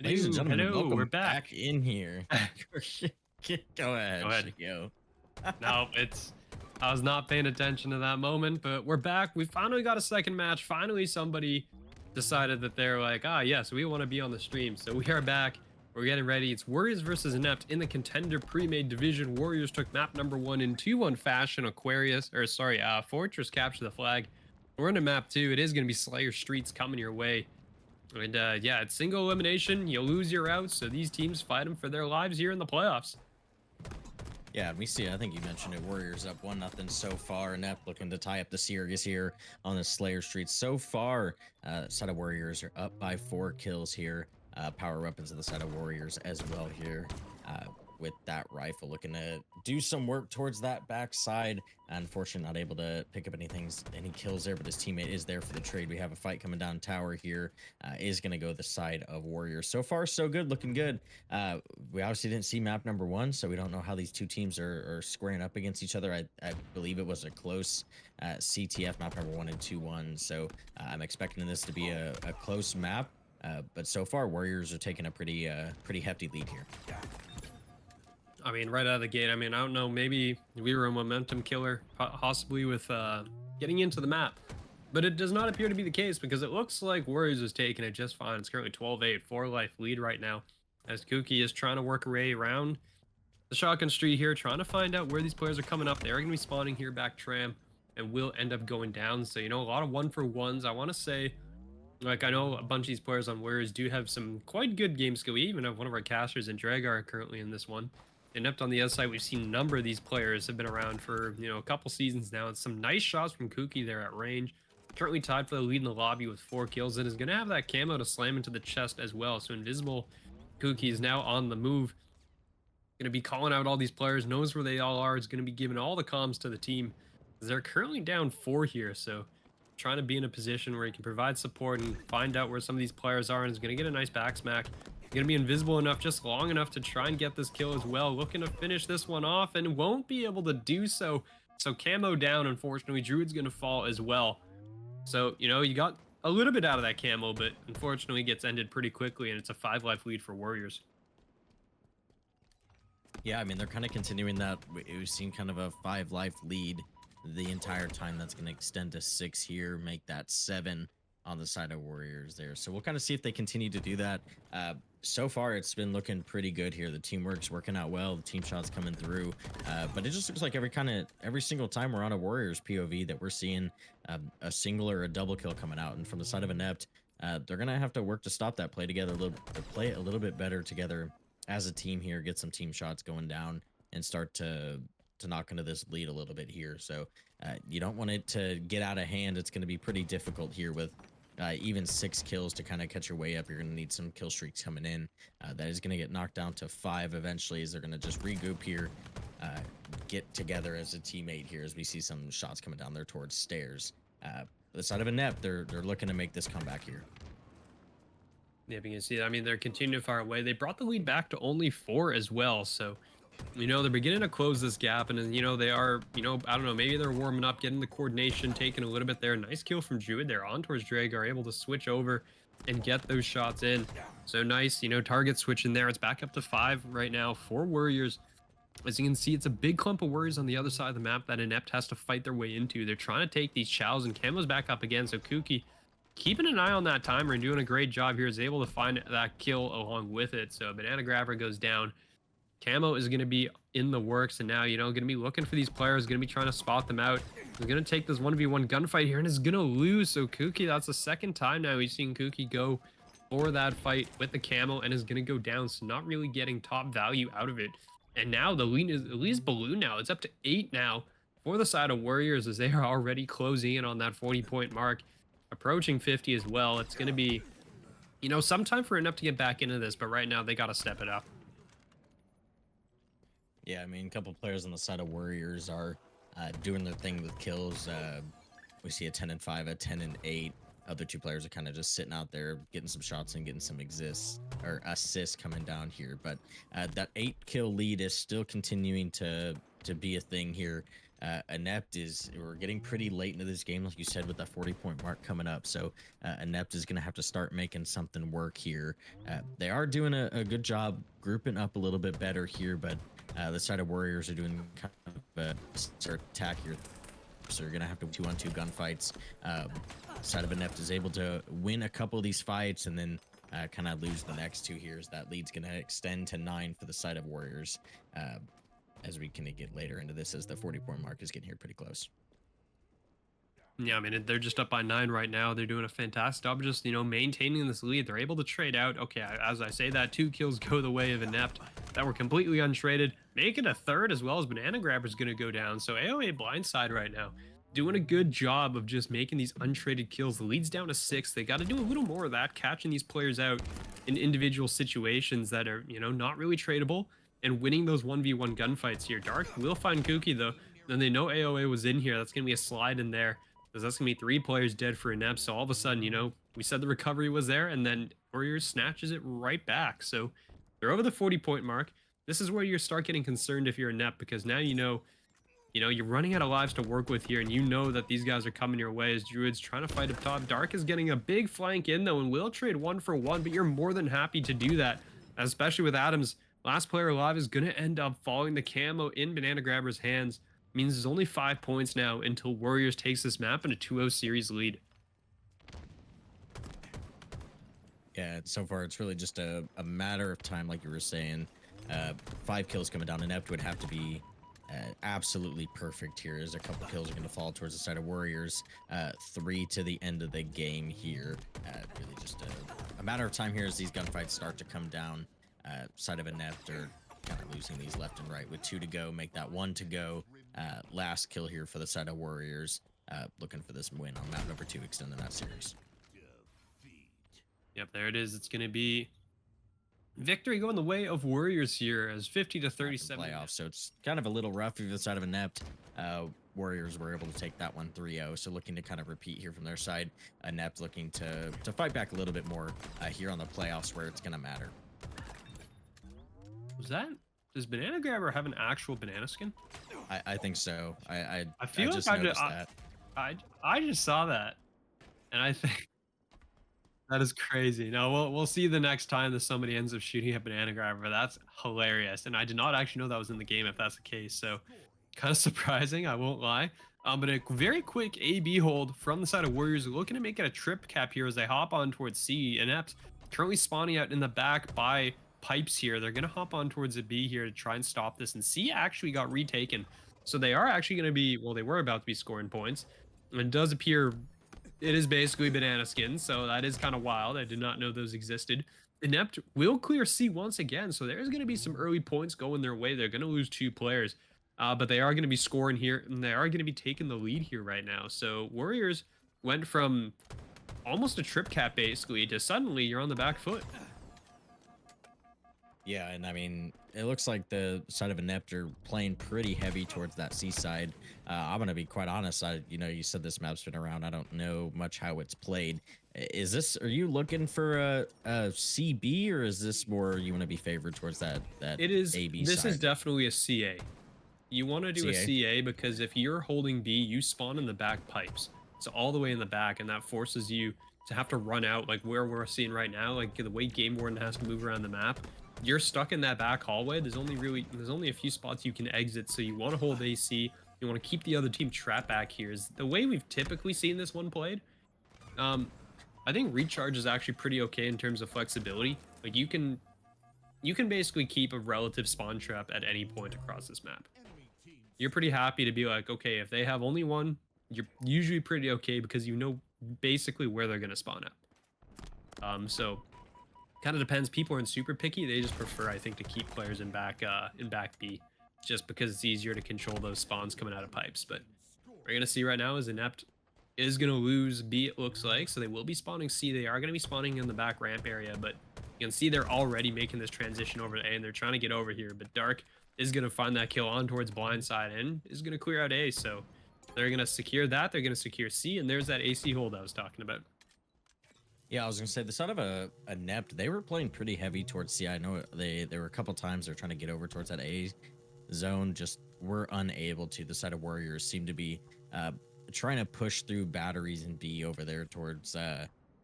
Ladies and gentlemen, Hello, we're welcome back. back in here. Go Go ahead, ahead. Shigeo. No, I was not paying attention to that moment, but we're back. We finally got a second match. Finally, somebody decided that they're like, yes, we want to be on the stream. So we are back. We're getting ready. It's Worriers versus Inept in the Contender Premade division. Warriors took map number 1 in 2-1 fashion. Fortress capture the flag. We're into map 2. It is going to be Slayer Streets coming your way. And yeah, it's single elimination. You lose your route. So these teams fight them for their lives here in the playoffs. Yeah, we see. I think you mentioned it. Warriors up 1-0 so far. Inept looking to tie up the series here on the Slayer Street. So far, side of Warriors are up by 4 kills here. Power weapons of the side of Warriors as well here. With that rifle, looking to do some work towards that backside. Unfortunately, not able to pick up any kills there, but his teammate is there for the trade. We have a fight coming down tower here. Is going to go the side of Warriors. So far, so good, looking good. We obviously didn't see map number 1, so we don't know how these two teams are squaring up against each other. I believe it was a close CTF map number 1 and 2-1, so I'm expecting this to be a close map. But so far, Warriors are taking a pretty hefty lead here. I mean, right out of the gate, I don't know, maybe we were a momentum killer, possibly with getting into the map. But it does not appear to be the case because it looks like Warriors is taking it just fine. It's currently 12-8, 4-life lead right now, as Kuki is trying to work her way around the shotgun street here, trying to find out where these players are coming up. They are going to be spawning here back tram and will end up going down. So, a lot of 1-for-1s. I want to say, like, I know a bunch of these players on Warriors do have some quite good game skill. We even have one of our casters in Dragar currently in this one. Inept on the other side, we've seen a number of these players have been around for, a couple seasons now. And some nice shots from Kuki there at range. Currently tied for the lead in the lobby with 4 kills and is going to have that camo to slam into the chest as well. So invisible Kuki is now on the move. Going to be calling out all these players, knows where they all are. Is going to be giving all the comms to the team. They're currently down 4 here, so trying to be in a position where he can provide support and find out where some of these players are, and is going to get a nice back smack. Going to be invisible enough, just long enough to try and get this kill as well. Looking to finish this one off and won't be able to do so. So camo down, unfortunately. Druid's going to fall as well. So, you got a little bit out of that camo, but unfortunately gets ended pretty quickly, and it's a 5-life lead for Warriors. Yeah, I mean, they're kind of continuing that. We've seen kind of a 5-life lead the entire time. That's going to extend to 6 here, make that 7 on the side of Warriors there. So we'll kind of see if they continue to do that. So far, it's been looking pretty good here. The teamwork's working out well. The team shots coming through. But it just looks like every single time we're on a Warriors POV that we're seeing a single or a double kill coming out. And from the side of Inept, they're going to have to work to stop that, play a little bit better together as a team here, get some team shots going down and start to knock into this lead a little bit here. So you don't want it to get out of hand. It's going to be pretty difficult here with even 6 kills to kind of catch your way up. You're going to need some kill streaks coming in. That is going to get knocked down to 5 eventually, as they're going to just regroup here, get together as a teammate here, as we see some shots coming down there towards stairs. The side of Inept, they're looking to make this comeback here. Yeah, you can see, they're continuing to fire away. They brought the lead back to only 4 as well. So, they're beginning to close this gap. And, they are, I don't know, maybe they're warming up, getting the coordination, taking a little bit there. Nice kill from Druid there on towards Dragar, able to switch over and get those shots in. So nice, target switch in there. It's back up to 5 right now for Warriors. As you can see, it's a big clump of Warriors on the other side of the map that Inept has to fight their way into. They're trying to take these chows, and Camo's back up again. So Kuki, keeping an eye on that timer and doing a great job here, is able to find that kill along with it. So Banana Grabber goes down. Camo is going to be in the works, and now, going to be looking for these players, going to be trying to spot them out. He's going to take this 1v1 gunfight here and is going to lose. So Kuki, that's the second time now we've seen Kuki go for that fight with the camo and is going to go down. So not really getting top value out of it. And now the lead is at least balloon now. It's up to 8 now for the side of Warriors, as they are already closing in on that 40-point mark, approaching 50 as well. It's going to be, some time for Inept to get back into this, but right now they got to step it up. Yeah, I mean, a couple players on the side of Warriors are doing their thing with kills. We see a 10-5, a 10-8. Other 2 players are kind of just sitting out there, getting some shots and getting some assists coming down here. But that 8-kill lead is still continuing to be a thing here. Inept we're getting pretty late into this game, like you said, with that 40-point mark coming up. So Inept is going to have to start making something work here. They are doing a good job grouping up a little bit better here, but the side of Warriors are doing kind of a start attack here. So you're going to have to 2-on-2 gunfights. Side of Inept is able to win a couple of these fights and then kind of lose the next two here, as that lead's going to extend to 9 for the side of Warriors. As we can get later into this, as the 40-point mark is getting here pretty close. Yeah, I mean, they're just up by 9 right now. They're doing a fantastic job just, maintaining this lead. They're able to trade out. Okay, as I say that, 2 kills go the way of Inept that were completely untraded. Making a third as well as Banana Grabber's going to go down. So AOA blindside right now. Doing a good job of just making these untraded kills. The lead's down to 6. They got to do a little more of that, catching these players out in individual situations that are, not really tradable, and winning those 1v1 gunfights here. Dark will find Kuki, though. Then they know AOA was in here. That's going to be a slide in there, because that's going to be 3 players dead for Inept. So all of a sudden, we said the recovery was there, and then Warriors snatches it right back. So they're over the 40-point mark. This is where you start getting concerned if you're Inept, because now you're running out of lives to work with here, and you know that these guys are coming your way as Druid's trying to fight up top. Dark is getting a big flank in, though, and will trade 1 for 1, but you're more than happy to do that, especially with Adams. Last player alive is going to end up falling. The camo in Banana Grabber's hands means there's only 5 points now until Warriors takes this map in a 2-0 series lead. Yeah, so far it's really just a matter of time, like you were saying. 5 kills coming down. Inept would have to be absolutely perfect here, as a couple kills are going to fall towards the side of Warriors. 3 to the end of the game here. Really just a matter of time here as these gunfights start to come down. Side of Inept are kind of losing these left and right with 2 to go. Make that 1 to go. Last kill here for the side of Warriors. Looking for this win on map number 2, extending that series. Yep, there it is. It's going to be victory going the way of Warriors here, as 50 to 37 playoffs. So it's kind of a little rough for the side of Inept. Warriors were able to take that one 3-0. So looking to kind of repeat here from their side. Inept looking to fight back a little bit more here on the playoffs, where it's going to matter. Does Banana Grabber have an actual banana skin? I think so. I feel just like noticed that. I just saw that, and I think that is crazy. Now we'll see the next time that somebody ends up shooting a Banana Grabber. That's hilarious, and I did not actually know that was in the game if that's the case. So kind of surprising, I won't lie. But a very quick AB hold from the side of Warriors, looking to make it a trip cap here as they hop on towards C. Inept currently spawning out in the back by pipes here. They're going to hop on towards a B here to try and stop this, and C actually got retaken. So they are actually going to be, well, they were about to be scoring points. And it does appear it is basically banana skins, so that is kind of wild. I did not know those existed. Inept will clear C once again, so there's going to be some early points going their way. They're going to lose 2 players, but they are going to be scoring here, and they are going to be taking the lead here right now. So Warriors went from almost a trip cap basically to suddenly you're on the back foot. Yeah, and I mean, it looks like the side of Inept are playing pretty heavy towards that C side. I'm gonna be quite honest. You said this map's been around. I don't know much how it's played. Are you looking for a CB, or is this more you want to be favored towards that It is. AB This side? is definitely a CA. You want to do a CA because if you're holding B, you spawn in the back pipes. So all the way in the back, and that forces you to have to run out, like where we're seeing right now, like the way Game Warden has to move around the map. You're stuck in that back hallway. There's only a few spots you can exit, so you want to hold AC. You want to keep the other team trapped back here. Is the way we've typically seen this one played. I think recharge is actually pretty okay in terms of flexibility. Like you can basically keep a relative spawn trap at any point across this map. You're pretty happy to be like, okay, if they have only one, you're usually pretty okay because you know basically where they're gonna spawn at. So kind of depends. People aren't super picky. They just prefer, I think, to keep players in back B, just because it's easier to control those spawns coming out of pipes. But we're gonna see right now is Inept is gonna lose B, it looks like. So they will be spawning C. They are gonna be spawning in the back ramp area, but you can see they're already making this transition over to A, and they're trying to get over here. But Dark is gonna find that kill on towards blindside and is gonna clear out A. So they're gonna secure that. They're gonna secure C, and there's that AC hold I was talking about. Yeah, I was gonna say the side of a Inept, they were playing pretty heavy towards C. I know there were a couple times they're trying to get over towards that A zone, just were unable to. The side of Warriors seem to be trying to push through batteries and B over there towards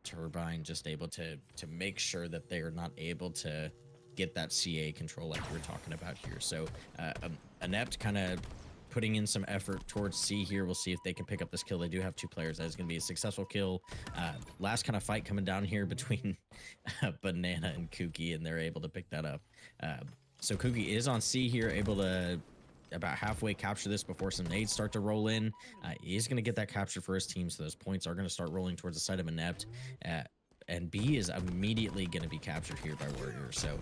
Turbine, just able to make sure that they are not able to get that CA control like we were talking about here. So Inept kind of putting in some effort towards C here. We'll see if they can pick up this kill. They do have 2 players. That is going to be a successful kill. Last kind of fight coming down here between Banana and Kuki, and they're able to pick that up. So Kuki is on C here, able to about halfway capture this before some nades start to roll in. He is going to get that capture for his team, so those points are going to start rolling towards the side of Inept. And B is immediately going to be captured here by Worriers. So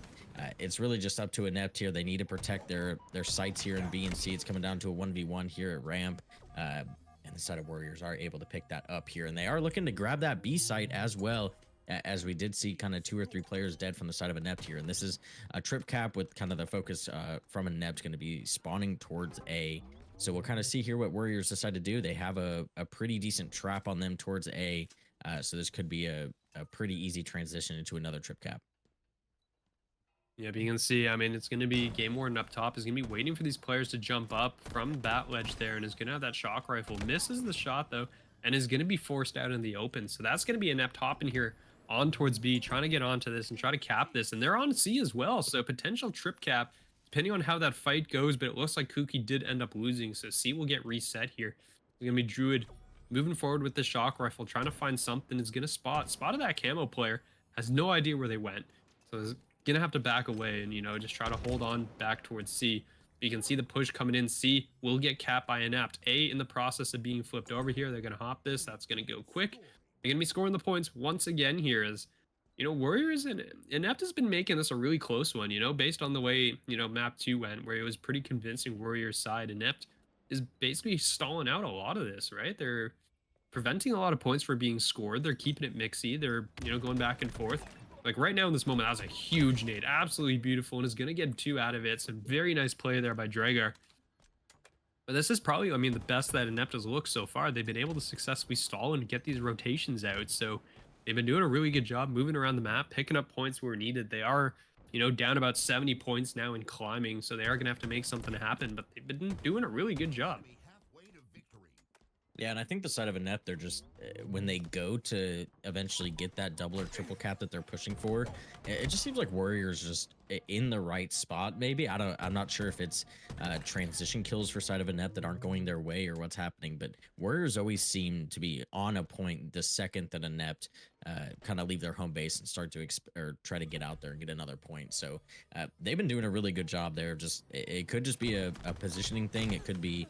it's really just up to Inept here. They need to protect their sites here in B and C. It's coming down to a 1v1 here at ramp. And the side of Worriers are able to pick that up here. And they are looking to grab that B site as well, as we did see kind of 2 or 3 players dead from the side of Inept here. And this is a trip cap with kind of the focus from Inept going to be spawning towards A. So we'll kind of see here what Warriors decide to do. They have a pretty decent trap on them towards A. So this could be a pretty easy transition into another trip cap. Yeah, but you can see, I mean, it's going to be Game Warden up top is going to be waiting for these players to jump up from that ledge there, and is going to have that shock rifle. Misses the shot, though, and is going to be forced out in the open. So that's going to be Inept hopping here on towards B, trying to get onto this and try to cap this. And they're on C as well, so potential trip cap, depending on how that fight goes, but it looks like Kuki did end up losing, so C will get reset here. It's going to be Druid moving forward with the shock rifle, trying to find something. Is going to spotted that camo player, has no idea where they went. So is gonna have to back away and, you know, just try to hold on back towards C. You can see the push coming in. C will get capped by Inept. A in the process of being flipped over here. They're gonna hop this. That's gonna go quick. They're gonna be scoring the points once again here. As you know, Warriors and Inept has been making this a really close one, you know, based on the way, you know, map 2 went, where it was pretty convincing Warriors side. Inept is basically stalling out a lot of this, right? They're preventing a lot of points from being scored. They're keeping it mixy. They're, you know, going back and forth. Like right now in this moment, that was a huge nade. Absolutely beautiful, and is going to get 2 out of it. Some very nice play there by Dragar. But this is probably, I mean, the best that Inept has looked so far. They've been able to successfully stall and get these rotations out. So they've been doing a really good job moving around the map, picking up points where needed. They are, you know, down about 70 points now and climbing. So they are going to have to make something happen. But they've been doing a really good job. Yeah, and I think the side of Inept, they're just, when they go to eventually get that double or triple cap that they're pushing for, it just seems like Warriors just in the right spot. Maybe I'm not sure if it's transition kills for side of Inept that aren't going their way or what's happening, but Warriors always seem to be on a point the second that Inept kind of leave their home base and start to or try to get out there and get another point. So they've been doing a really good job there. Just it could just be a positioning thing. It could be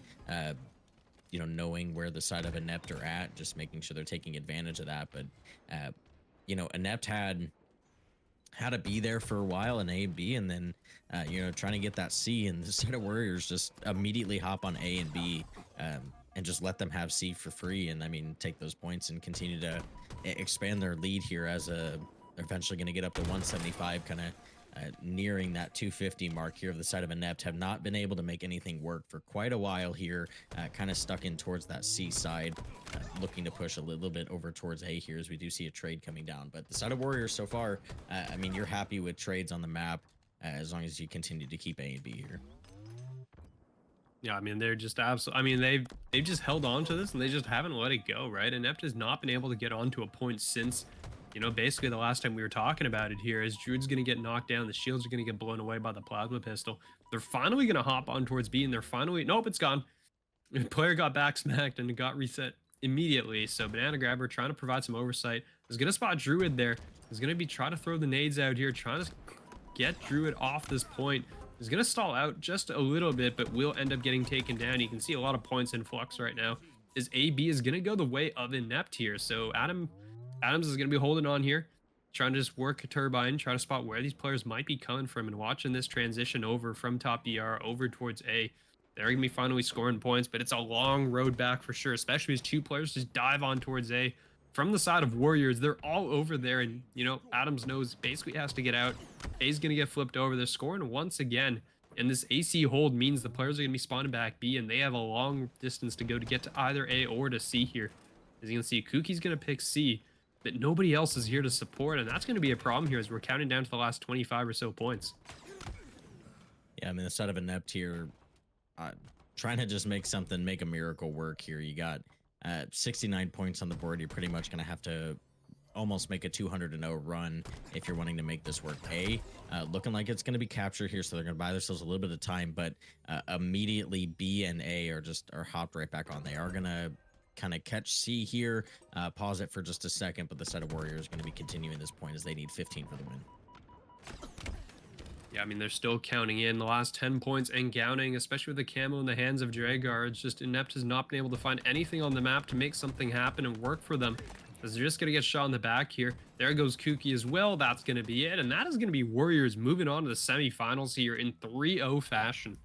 you know, knowing where the side of Inept are at, just making sure they're taking advantage of that. But you know, Inept had to be there for a while in A and B, and then you know, trying to get that C, and the side of Warriors just immediately hop on A and B and just let them have C for free, and I mean, take those points and continue to expand their lead here as they're eventually going to get up to 175, kind of nearing that 250 mark here of the side of Inept. Have not been able to make anything work for quite a while here, kind of stuck in towards that C side, looking to push a little bit over towards A here as we do see a trade coming down. But the side of Warriors so far, I mean, you're happy with trades on the map as long as you continue to keep A and B here. Yeah, I mean, they're just absolutely, I mean, they've just held on to this and they just haven't let it go, right? Inept has not been able to get onto a point since, you know, basically the last time we were talking about it here. Is Druid's going to get knocked down, the shields are going to get blown away by the plasma pistol. They're finally going to hop on towards B, and they're finally, nope, it's gone. The player got back smacked and it got reset immediately. So Banana Grabber trying to provide some oversight. Is going to spot Druid there. Is going to be trying to throw the nades out here, trying to get Druid off this point. Is going to stall out just a little bit, but will end up getting taken down. You can see a lot of points in flux right now. Is AB is going to go the way of Inept here. So Adams is going to be holding on here, trying to just work a turbine, try to spot where these players might be coming from, and watching this transition over from top BR over towards A. They're going to be finally scoring points, but it's a long road back for sure, especially as 2 players just dive on towards A. From the side of Warriors, they're all over there, and, you know, Adams knows basically has to get out. A's going to get flipped over. They're scoring once again, and this AC hold means the players are going to be spawning back B, and they have a long distance to go to get to either A or to C here. As you can see, Kuki's going to pick C, but nobody else is here to support, and that's going to be a problem here as we're counting down to the last 25 or so points. Yeah, I mean, the side of Inept here, trying to just make a miracle work here. You got 69 points on the board. You're pretty much going to have to almost make a 200-0 run if you're wanting to make this work. Looking like it's going to be captured here, so they're going to buy themselves a little bit of time, but immediately B and A are hopped right back on. They are going to kind of catch C here, pause it for just a second, but the set of Warriors is going to be continuing this point as they need 15 for the win. Yeah, I mean, they're still counting in the last 10 points and counting, especially with the camo in the hands of Dragar. It's just Inept has not been able to find anything on the map to make something happen and work for them. Because they're just going to get shot in the back here. There goes Kooky as well. That's going to be it. And that is going to be Warriors moving on to the semifinals here in 3-0 fashion.